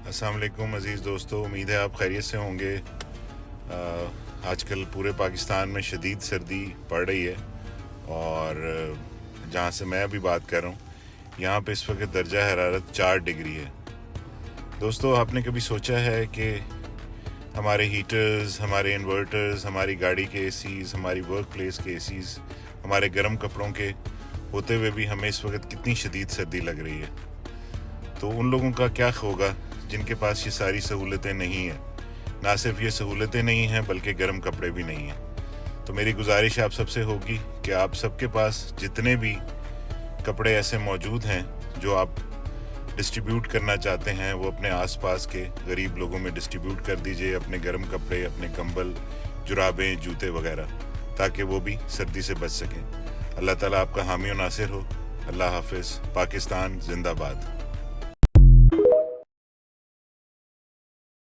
अस्सलाम वालेकुम अज़ीज़ दोस्तों, उम्मीद है आप खैरियत से होंगे। आजकल पूरे पाकिस्तान में शदीद सर्दी पड़ रही है और जहाँ से मैं अभी बात कर रहा हूँ यहाँ पे इस वक्त दर्जा हरारत 4 डिग्री है। दोस्तों, आपने कभी सोचा है कि हमारे हीटर्स, हमारे इन्वर्टर्स, हमारी गाड़ी के एसीज़, हमारी वर्क प्लेस के एसीज़, हमारे गर्म कपड़ों के होते हुए भी हमें इस वक्त कितनी शदीद सर्दी लग रही है? तो उन लोगों का क्या होगा जिनके पास ये सारी सहूलतें नहीं हैं। ना सिर्फ ये सहूलतें नहीं हैं बल्कि गर्म कपड़े भी नहीं हैं। तो मेरी गुजारिश आप सबसे होगी कि आप सबके पास जितने भी कपड़े ऐसे मौजूद हैं जो आप डिस्ट्रीब्यूट करना चाहते हैं, वो अपने आसपास के गरीब लोगों में डिस्ट्रीब्यूट कर दीजिए, अपने गर्म कपड़े, अपने कंबल, जुराबें, जूते वगैरह, ताकि वो भी सर्दी से बच सकें। अल्लाह ताला आपका हामी और नासिर हो। अल्लाह हाफिज़। पाकिस्तान जिंदाबाद।